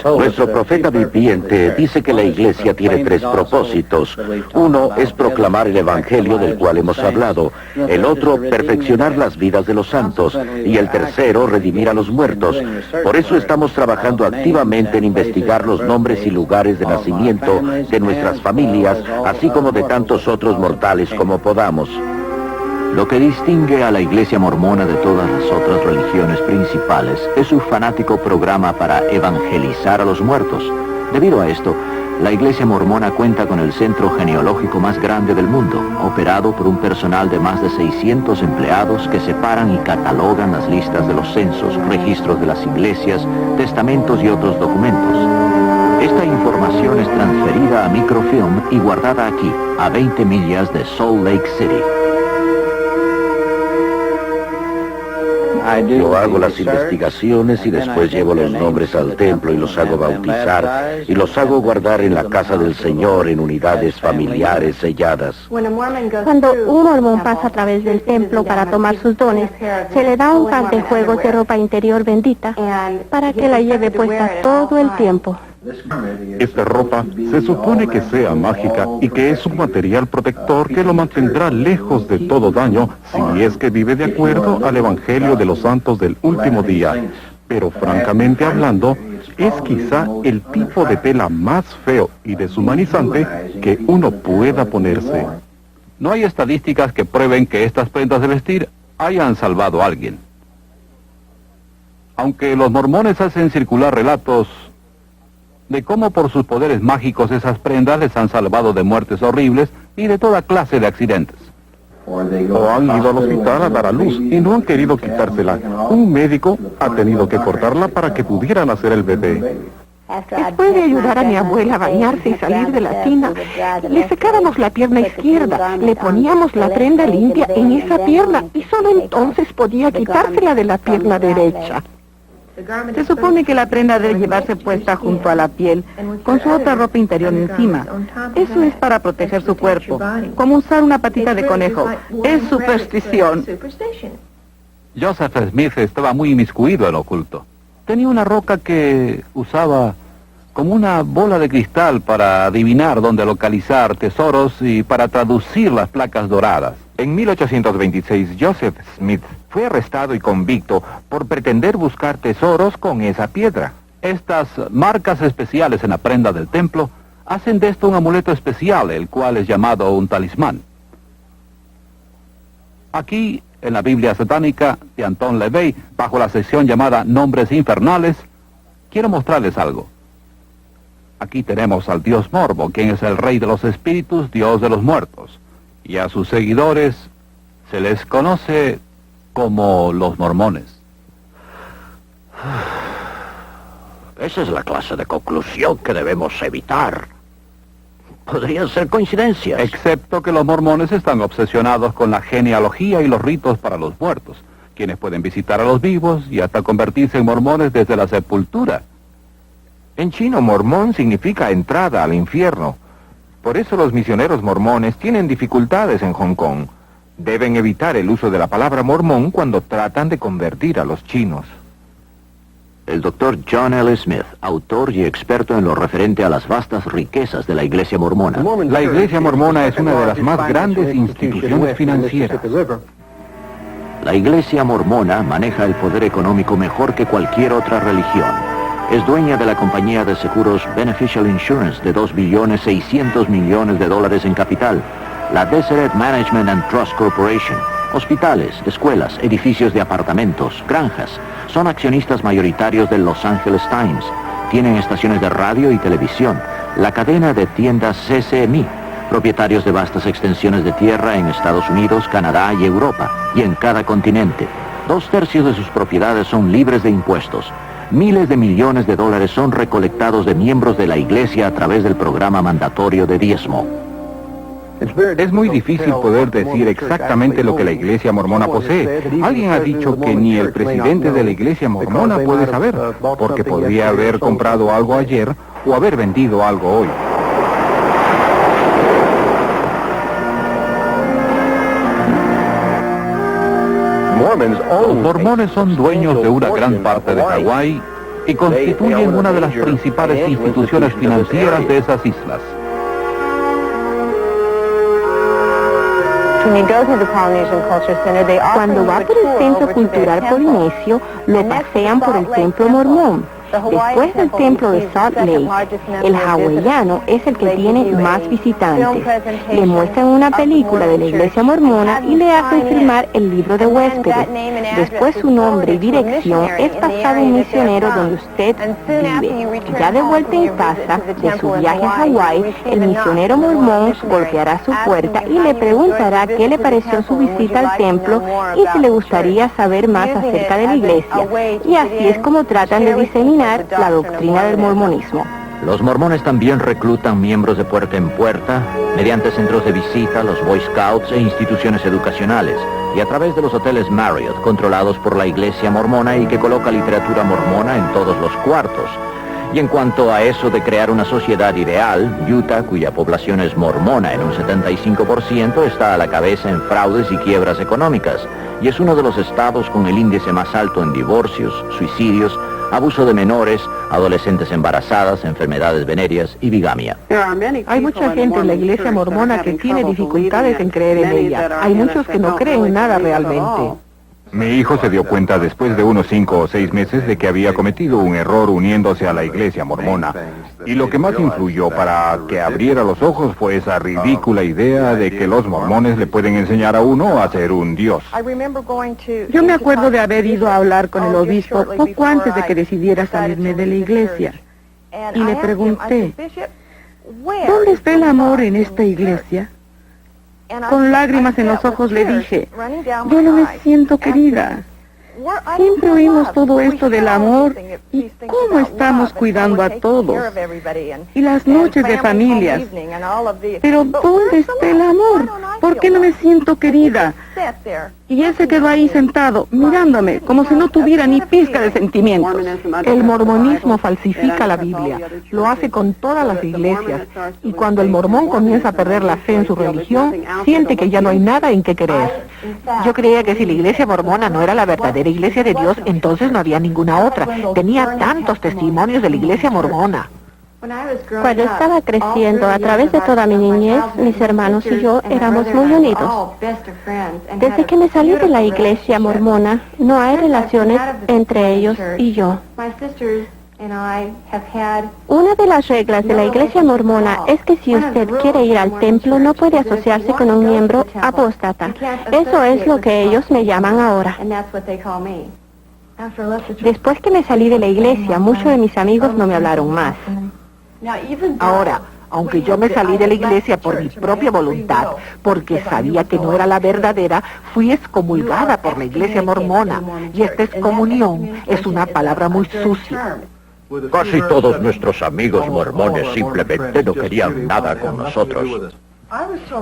Nuestro profeta viviente dice que la iglesia tiene 3 propósitos. Uno es proclamar el evangelio del cual hemos hablado. El otro, perfeccionar las vidas de los santos. Y el tercero, redimir a los muertos. Por eso estamos trabajando activamente en investigar los nombres y lugares de nacimiento de nuestras familias, así como de tantos otros mortales como podamos. Lo que distingue a la Iglesia mormona de todas las otras religiones principales es su fanático programa para evangelizar a los muertos. Debido a esto, la Iglesia mormona cuenta con el centro genealógico más grande del mundo, operado por un personal de más de 600 empleados que separan y catalogan las listas de los censos, registros de las iglesias, testamentos y otros documentos. Esta información es transferida a microfilm y guardada aquí, a 20 millas de Salt Lake City. Yo hago las investigaciones y después llevo los nombres al templo y los hago bautizar y los hago guardar en la casa del Señor en unidades familiares selladas. Cuando un mormón pasa a través del templo para tomar sus dones, se le da un par de juegos de ropa interior bendita para que la lleve puesta todo el tiempo. Esta ropa se supone que sea mágica y que es un material protector que lo mantendrá lejos de todo daño si es que vive de acuerdo al Evangelio de los Santos del último día. Pero francamente hablando, es quizá el tipo de tela más feo y deshumanizante que uno pueda ponerse. No hay estadísticas que prueben que estas prendas de vestir hayan salvado a alguien. Aunque los mormones hacen circular relatos de cómo por sus poderes mágicos esas prendas les han salvado de muertes horribles y de toda clase de accidentes. O han ido al hospital a dar a luz y no han querido quitársela. Un médico ha tenido que cortarla para que pudieran hacer el bebé. Después de ayudar a mi abuela a bañarse y salir de la tina, le secábamos la pierna izquierda, le poníamos la prenda limpia en esa pierna y solo entonces podía quitársela de la pierna derecha. Se supone que la prenda debe llevarse puesta junto a la piel, con su otra ropa interior encima. Eso es para proteger su cuerpo, como usar una patita de conejo. Es superstición. Joseph Smith estaba muy inmiscuido en lo oculto. Tenía una roca que usaba como una bola de cristal para adivinar dónde localizar tesoros y para traducir las placas doradas. En 1826, Joseph Smith fue arrestado y convicto por pretender buscar tesoros con esa piedra. Estas marcas especiales en la prenda del templo hacen de esto un amuleto especial, el cual es llamado un talismán. Aquí, en la Biblia satánica de Anton LaVey, bajo la sección llamada Nombres Infernales, quiero mostrarles algo. Aquí tenemos al dios Morbo, quien es el rey de los espíritus, dios de los muertos. Y a sus seguidores se les conoce como los mormones. Esa es la clase de conclusión que debemos evitar. Podrían ser coincidencias. Excepto que los mormones están obsesionados con la genealogía y los ritos para los muertos. quienes pueden visitar a los vivos y hasta convertirse en mormones desde la sepultura. En chino, mormón significa entrada al infierno. Por eso los misioneros mormones tienen dificultades en Hong Kong. Deben evitar el uso de la palabra mormón cuando tratan de convertir a los chinos. El doctor John L. Smith, autor y experto en lo referente a las vastas riquezas de la Iglesia Mormona. La Iglesia Mormona es una de las más grandes instituciones financieras. La Iglesia Mormona maneja el poder económico mejor que cualquier otra religión. Es dueña de la compañía de seguros Beneficial Insurance de $2.6 billones en capital, la Deseret Management and Trust Corporation, hospitales, escuelas, edificios de apartamentos, granjas. Son accionistas mayoritarios del Los Angeles Times. Tienen estaciones de radio y televisión, la cadena de tiendas CCMI, propietarios de vastas extensiones de tierra en Estados Unidos, Canadá y Europa, y en cada continente. 2/3 de sus propiedades son libres de impuestos. Miles de millones de dólares son recolectados de miembros de la Iglesia a través del programa mandatorio de diezmo. Es muy difícil poder decir exactamente lo que la Iglesia Mormona posee. Alguien ha dicho que ni el presidente de la Iglesia Mormona puede saber, porque podría haber comprado algo ayer o haber vendido algo hoy. Los mormones son dueños de una gran parte de Hawái y constituyen una de las principales instituciones financieras de esas islas. Cuando va por el Centro Cultural Polinesio, lo pasean por el Templo Mormón. Después del templo de Salt Lake, el hawaiano es el que tiene más visitantes. Le muestran una película de la Iglesia Mormona y le hacen firmar el libro de huéspedes. Después su nombre y dirección es pasado a un misionero donde usted vive. Ya de vuelta en casa de su viaje a Hawái, el misionero mormón golpeará su puerta y le preguntará qué le pareció su visita al templo y si le gustaría saber más acerca de la iglesia. Y así es como tratan de diseminar la doctrina del mormonismo. Los mormones también reclutan miembros de puerta en puerta, mediante centros de visita, los Boy Scouts e instituciones educacionales, y a través de los hoteles Marriott, controlados por la Iglesia Mormona y que coloca literatura mormona en todos los cuartos. Y en cuanto a eso de crear una sociedad ideal, Utah, cuya población es mormona en un 75%, está a la cabeza en fraudes y quiebras económicas, y es uno de los estados con el índice más alto en divorcios, suicidios, abuso de menores, adolescentes embarazadas, enfermedades venéreas y bigamia. Hay mucha gente en la Iglesia Mormona que tiene dificultades en creer en ella. Hay muchos que no creen en nada realmente. Mi hijo se dio cuenta después de unos 5 o 6 meses de que había cometido un error uniéndose a la Iglesia Mormona. Y lo que más influyó para que abriera los ojos fue esa ridícula idea de que los mormones le pueden enseñar a uno a ser un dios. Yo me acuerdo de haber ido a hablar con el obispo poco antes de que decidiera salirme de la iglesia. Y le pregunté, ¿dónde está el amor en esta iglesia? Con lágrimas en los ojos le dije, yo no me siento querida. Siempre oímos todo esto del amor y cómo estamos cuidando a todos. Y las noches de familias. Pero ¿dónde está el amor? ¿Por qué no me siento querida? Y él se quedó ahí sentado, mirándome, como si no tuviera ni pizca de sentimientos. El mormonismo falsifica la Biblia, lo hace con todas las iglesias, y cuando el mormón comienza a perder la fe en su religión, siente que ya no hay nada en qué creer. Yo creía que si la iglesia mormona no era la verdadera iglesia de Dios, entonces no había ninguna otra. Tenía tantos testimonios de la iglesia mormona. Cuando estaba creciendo, a través de toda mi niñez, mis hermanos y yo éramos muy unidos. Desde que me salí de la iglesia mormona, no hay relaciones entre ellos y yo. Una de las reglas de la iglesia mormona es que si usted quiere ir al templo, no puede asociarse con un miembro apóstata. Eso es lo que ellos me llaman ahora. Después que me salí de la iglesia, muchos de mis amigos no me hablaron más. Ahora, aunque yo me salí de la iglesia por mi propia voluntad, porque sabía que no era la verdadera, fui excomulgada por la iglesia mormona. Y esta excomunión es una palabra muy sucia. Casi todos nuestros amigos mormones simplemente no querían nada con nosotros.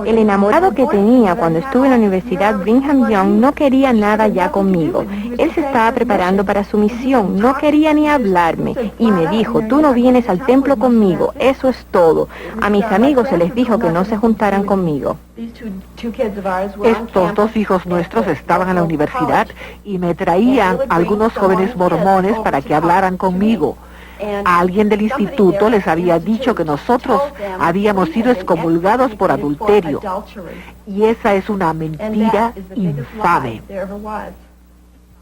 El enamorado que tenía cuando estuve en la Universidad Brigham Young no quería nada ya conmigo. Él se estaba preparando para su misión, no quería ni hablarme. Y me dijo, tú no vienes al templo conmigo, eso es todo. A mis amigos se les dijo que no se juntaran conmigo. Estos dos hijos nuestros estaban en la universidad y me traían algunos jóvenes mormones para que hablaran conmigo. Alguien del instituto les había dicho que nosotros habíamos sido excomulgados por adulterio. Y esa es una mentira infame.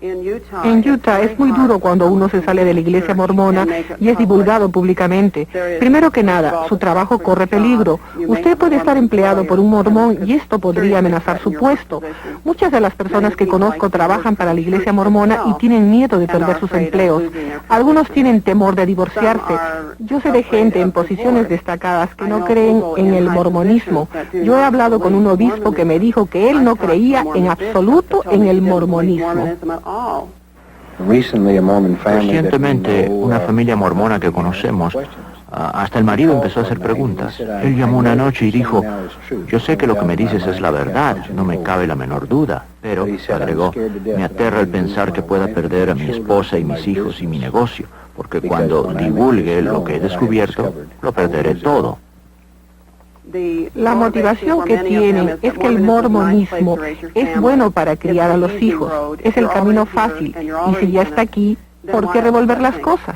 En Utah es muy duro cuando uno se sale de la iglesia mormona y es divulgado públicamente. Primero que nada, su trabajo corre peligro. Usted puede estar empleado por un mormón y esto podría amenazar su puesto. Muchas de las personas que conozco trabajan para la iglesia mormona y tienen miedo de perder sus empleos. Algunos tienen temor de divorciarse. Yo sé de gente en posiciones destacadas que no creen en el mormonismo. Yo he hablado con un obispo que me dijo que él no creía en absoluto en el mormonismo. Recientemente, una familia mormona que conocemos, hasta el marido empezó a hacer preguntas. Él llamó una noche y dijo, yo sé que lo que me dices es la verdad, no me cabe la menor duda, pero, agregó, me aterra el pensar que pueda perder a mi esposa y mis hijos y mi negocio, porque cuando divulgue lo que he descubierto, lo perderé todo. La motivación que tienen es que el mormonismo es bueno para criar a los hijos, es el camino fácil, y si ya está aquí, ¿por qué revolver las cosas?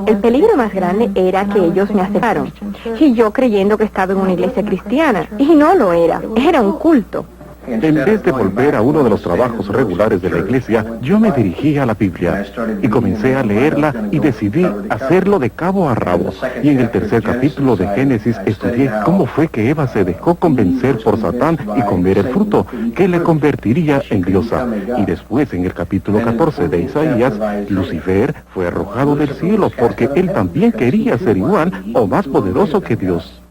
El peligro más grande era que ellos me aceptaron, y yo creyendo que estaba en una iglesia cristiana, y no lo era, era un culto. En vez de volver a uno de los trabajos regulares de la iglesia, yo me dirigí a la Biblia y comencé a leerla y decidí hacerlo de cabo a rabo. Y en el tercer capítulo de Génesis estudié cómo fue que Eva se dejó convencer por Satán y comer el fruto, que le convertiría en diosa. Y después, en el capítulo 14 de Isaías, Lucifer fue arrojado del cielo porque él también quería ser igual o más poderoso que Dios.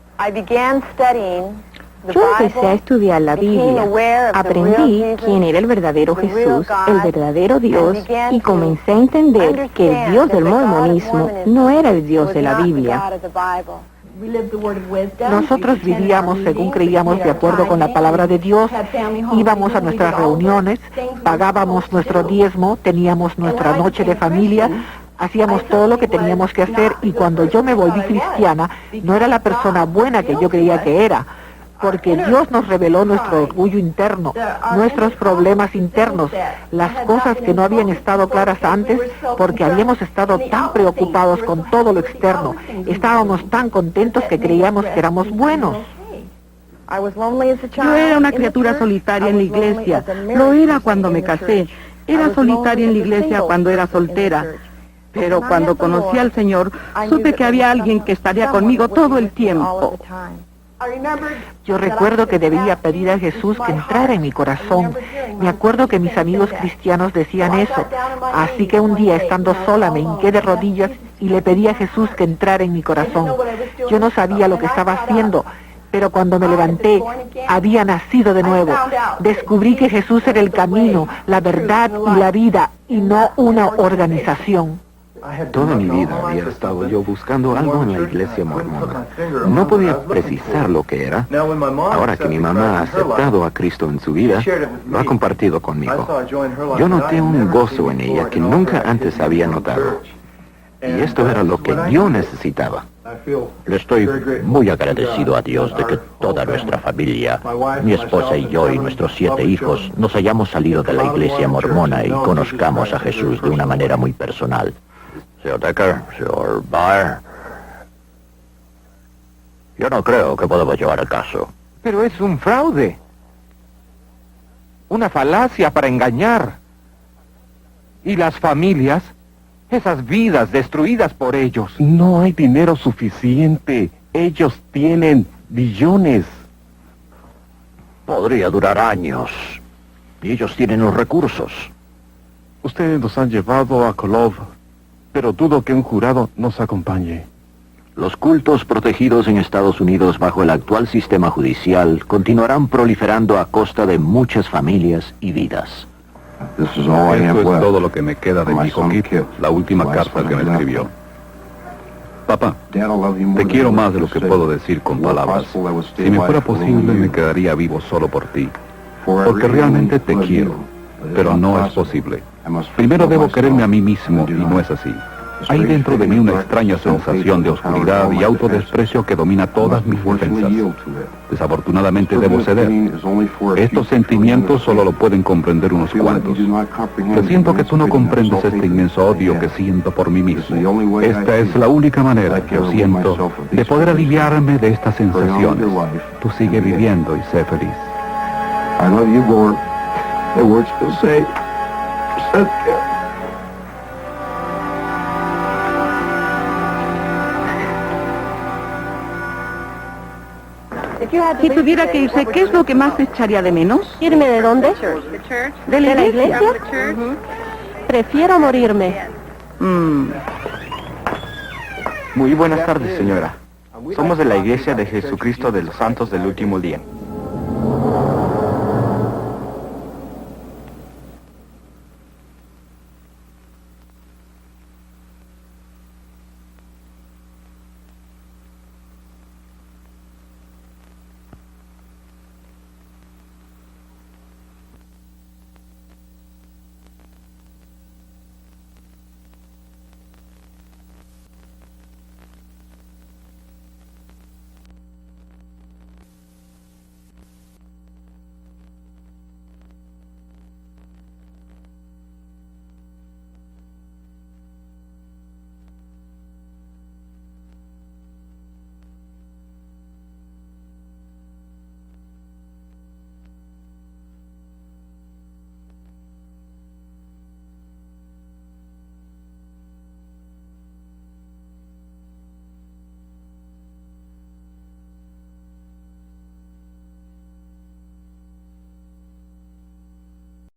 Yo empecé a estudiar la Biblia, aprendí quién era el verdadero Jesús, el verdadero Dios, y comencé a entender que el Dios del mormonismo no era el Dios de la Biblia. Nosotros vivíamos según creíamos de acuerdo con la palabra de Dios, íbamos a nuestras reuniones, pagábamos nuestro diezmo, teníamos nuestra noche de familia, hacíamos todo lo que teníamos que hacer y cuando yo me volví cristiana no era la persona buena que yo creía que era. Porque Dios nos reveló nuestro orgullo interno, nuestros problemas internos, las cosas que no habían estado claras antes, porque habíamos estado tan preocupados con todo lo externo, estábamos tan contentos que creíamos que éramos buenos. Yo era una criatura solitaria en la iglesia, lo era cuando me casé, era solitaria en la iglesia cuando era soltera. Pero cuando conocí al Señor, supe que había alguien que estaría conmigo todo el tiempo. Yo recuerdo que debía pedir a Jesús que entrara en mi corazón. Me acuerdo que mis amigos cristianos decían eso. Así que un día, estando sola, me hinqué de rodillas y le pedí a Jesús que entrara en mi corazón. Yo no sabía lo que estaba haciendo, pero cuando me levanté, había nacido de nuevo. Descubrí que Jesús era el camino, la verdad y la vida, y no una organización. Toda mi vida había estado yo buscando algo en la iglesia mormona. No podía precisar lo que era. Ahora que mi mamá ha aceptado a Cristo en su vida, lo ha compartido conmigo. Yo noté un gozo en ella que nunca antes había notado. Y esto era lo que yo necesitaba. Le estoy muy agradecido a Dios de que toda nuestra familia, mi esposa y yo y nuestros 7 hijos, nos hayamos salido de la iglesia mormona y conozcamos a Jesús de una manera muy personal. Señor Decker, señor Baer, yo no creo que podamos llevar el caso. Pero es un fraude. Una falacia para engañar. Y las familias, esas vidas destruidas por ellos. No hay dinero suficiente. Ellos tienen billones. Podría durar años. Y ellos tienen los recursos. Ustedes nos han llevado a Kolov, pero dudo que un jurado nos acompañe. Los cultos protegidos en Estados Unidos bajo el actual sistema judicial continuarán proliferando a costa de muchas familias y vidas. Esto es todo lo que me queda de mi hijo Kit, la última carta que me escribió. Papá, te quiero más de lo que puedo decir con palabras. Si me fuera posible, me quedaría vivo solo por ti. Porque realmente te quiero, pero no es posible. Primero debo quererme a mí mismo, y no es así. Hay dentro de mí una extraña sensación de oscuridad y autodesprecio que domina todas mis defensas. Desafortunadamente debo ceder. Estos sentimientos solo lo pueden comprender unos cuantos. Presiento que tú no comprendes este inmenso odio que siento por mí mismo. Esta es la única manera que yo siento de poder aliviarme de estas sensaciones. Tú sigue viviendo y sé feliz. I love you, Gord. The words to say. Si tuviera que irse, ¿qué es lo que más echaría de menos? ¿Irme de dónde? ¿De la iglesia? Prefiero morirme. Muy buenas tardes, señora. Somos de la Iglesia de Jesucristo de los Santos del Último Día.